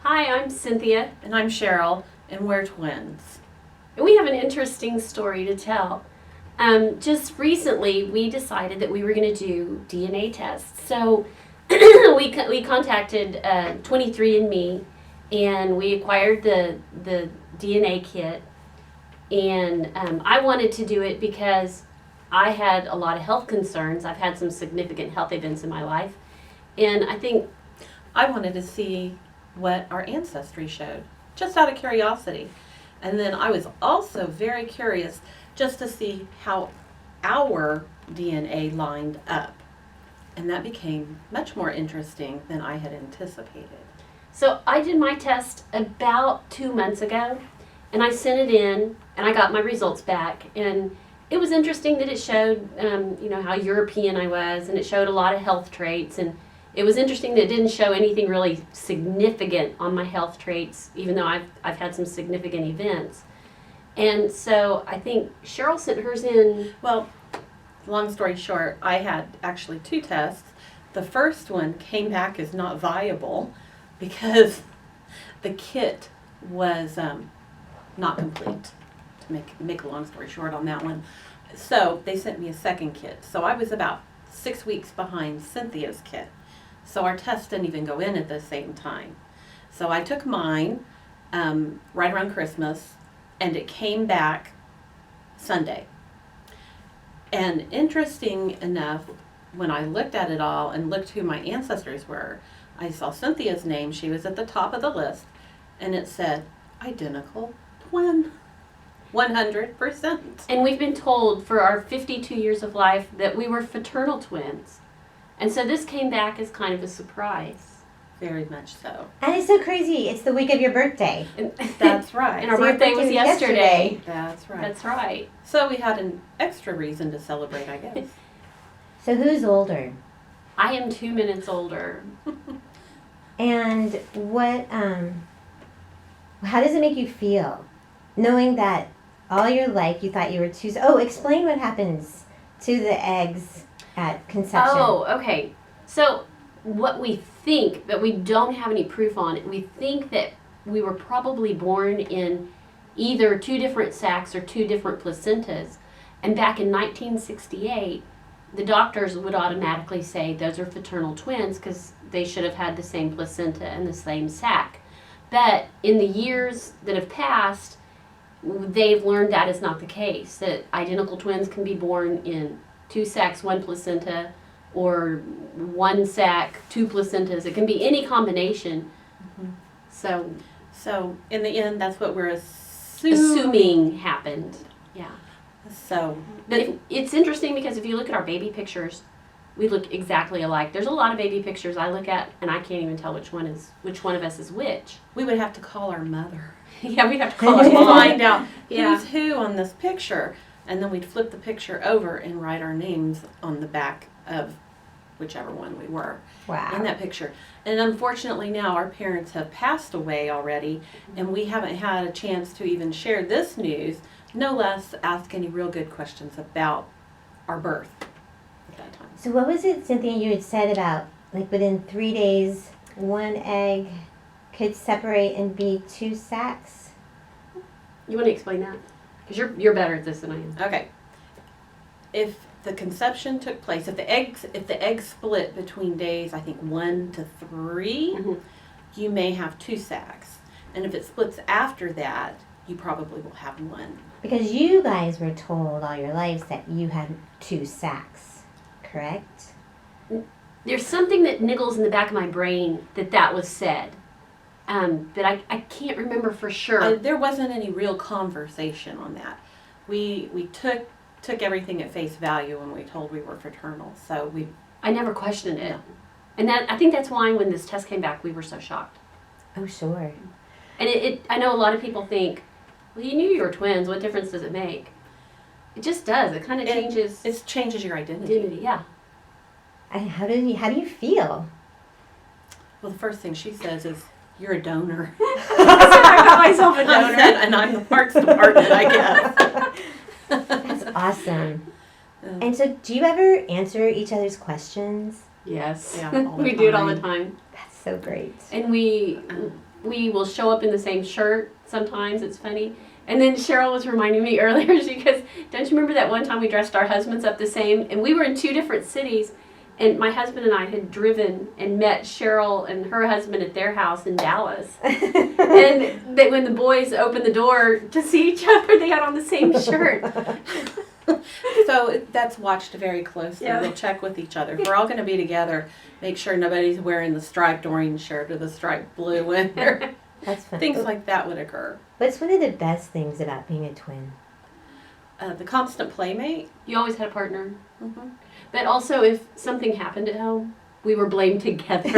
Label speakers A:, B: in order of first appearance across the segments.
A: Hi, I'm Cynthia.
B: And I'm Cheryl, and we're twins.
A: And we have an interesting story to tell. Just recently, we decided that we were going to do DNA tests. So we contacted 23andMe, and we acquired the DNA kit. And I wanted to do it because I had a lot of health concerns. I've had some significant health events in my life. And I think
B: I wanted to see what our ancestry showed, just out of curiosity. And then I was also very curious just to see how our DNA lined up. And that became much more interesting than I had anticipated.
A: so. I did my test about 2 months ago, and I sent it in, and I got my results back. And it was interesting that it showed, how European I was, and it showed a lot of health traits. And it was interesting that it didn't show anything really significant on my health traits, even though I've had some significant events. And so I think Cheryl sent hers in.
B: Well, long story short, I had actually 2 tests. The first one came back as not viable because the kit was not complete, to make a long story short on that one. So they sent me a second kit. So I was about 6 weeks behind Cynthia's kit. So our tests didn't even go in at the same time. So I took mine right around Christmas, and it came back Sunday. And interesting enough, when I looked at it all and looked who my ancestors were, I saw Cynthia's name. She was at the top of the list, and it said, identical twin. 100%.
A: And we've been told for our 52 years of life that we were fraternal twins. And so this came back as kind of a surprise.
B: Very much so.
C: And it's so crazy. It's the week of your birthday.
B: That's right.
A: And our
C: So your
A: birthday was yesterday.
B: That's right.
A: That's right.
B: So we had an extra reason to celebrate, I guess.
C: So who's older?
A: I am 2 minutes older.
C: And what, how does it make you feel? Knowing that all your life you thought you were two. Oh, explain what happens to the eggs at conception.
A: Oh, okay. So what we think, but we don't have any proof on it, we think that we were probably born in either 2 different sacs or 2 different placentas. And back in 1968, the doctors would automatically say those are fraternal twins because they should have had the same placenta and the same sac. But in the years that have passed, they've learned that is not the case, that identical twins can be born in 2 sacs, 1 placenta, or 1 sac, 2 placentas. It can be any combination.
B: Mm-hmm.
A: So
B: in the end, that's what we're
A: assuming happened. Yeah.
B: So,
A: But it's interesting because if you look at our baby pictures, we look exactly alike. There's a lot of baby pictures I look at, and I can't even tell which one of us is which.
B: we would have to call our mother.
A: Yeah, we have to call
B: To
A: our mom.
B: find out
A: Yeah.
B: who's who on this picture. And then we'd flip the picture over and write our names on the back of whichever one we were
C: Wow.
B: in that picture. And unfortunately now our parents have passed away already, and we haven't had a chance to even share this news, no less ask any real good questions about our birth at that time.
C: So what was it, Cynthia, you had said about, like, within 3 days, 1 egg could separate and be 2 sacs?
A: You want to explain that? Because you're better at this than I am.
B: Okay. If the conception took place, if the eggs split between days, I think 1 to 3,
A: Mhm.
B: you may have 2 sacs. And if it splits after that, you probably will have 1.
C: Because you guys were told all your lives that you had 2 sacs, correct?
A: There's something that niggles in the back of my brain that was said. But I can't remember for sure.
B: There wasn't any real conversation on that. We took everything at face value when we told we were fraternal. So
A: I never questioned it.
B: No.
A: And I think that's why when this test came back, we were so shocked.
C: Oh, sure.
A: And I know a lot of people think, well, you knew you were twins. What difference does it make? It just does. It kind of changes
B: it changes your identity.
A: identity. Yeah.
C: And how do you feel?
B: Well, the first thing she says is, "You're a donor."
A: I got myself a donor.
B: And I'm the parts department, I guess.
C: That's awesome. And so do you ever answer each other's questions?
A: Yes.
B: Yeah, all the
A: we do it all the
B: time.
A: time.
C: That's so great.
A: And we we will show up in the same shirt sometimes. It's funny. And then Cheryl was reminding me earlier, she goes, don't you remember that one time we dressed our husbands up the same? And we were in 2 different cities. And my husband and I had driven and met Cheryl and her husband at their house in Dallas. And when the boys opened the door to see each other, they had on the same shirt.
B: So that's watched very closely.
A: Yeah.
B: They'll check with each other. If we're all going to be together, make sure nobody's wearing the striped orange shirt or the striped blue one.
C: That's fun.
B: Things like that would occur.
C: What's one of the best things about being a twin?
B: The constant playmate.
A: You always had a partner.
B: Mm-hmm.
A: But also, if something happened at home, we were blamed together.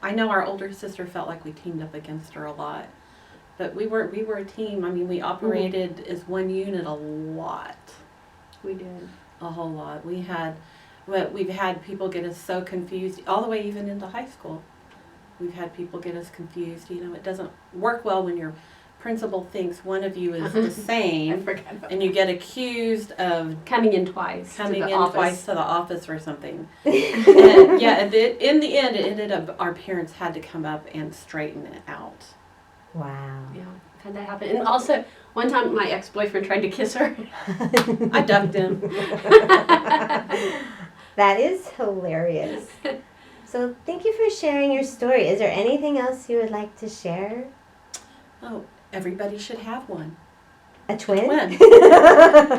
B: I know our older sister felt like we teamed up against her a lot. But we were a team. I mean, we operated as one unit a lot.
A: We did.
B: A whole lot. We've had people get us so confused, all the way even into high school. We've had people get us confused. You know, it doesn't work well when your principal thinks one of you is the
A: I
B: same,
A: forgot about
B: and you get accused of
A: coming in twice.
B: coming
A: to the
B: in
A: office.
B: twice to the office or something. And yeah, in the end, it ended up our parents had to come up and straighten it out.
C: Wow.
A: Yeah, I've had that happen. And also, one time my ex-boyfriend tried to kiss her.
B: I ducked him.
C: That is hilarious. So thank you for sharing your story. Is there anything else you would like to share?
B: Oh, everybody should have one.
C: A twin?
B: Twin.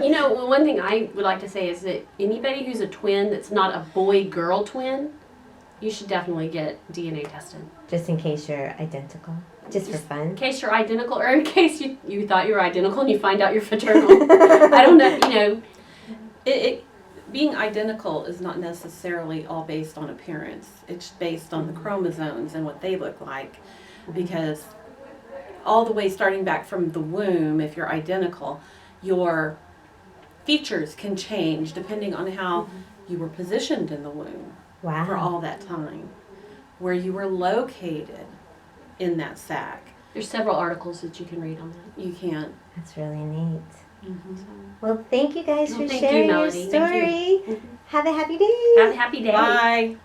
A: You know, well, one thing I would like to say is that anybody who's a twin that's not a boy-girl twin, you should definitely get DNA tested.
C: Just in case you're identical. Just for
A: In
C: fun.
A: case you're identical, or in case you thought you were identical and you find out you're fraternal. I don't know, you know.
B: Being identical is not necessarily all based on appearance. It's based on the chromosomes and what they look like. Because all the way starting back from the womb, if you're identical, your features can change depending on how you were positioned in the womb
C: Wow.
B: for all that time, where you were located in that sac.
A: There's several articles that you can read on that.
B: You can't.
C: That's really neat.
B: Mm-hmm.
C: Well, thank you guys
A: Well,
C: for
A: thank you,
C: sharing your
A: Melody.
C: story.
A: Thank you.
C: Have a happy day.
A: Have a happy day.
B: Bye.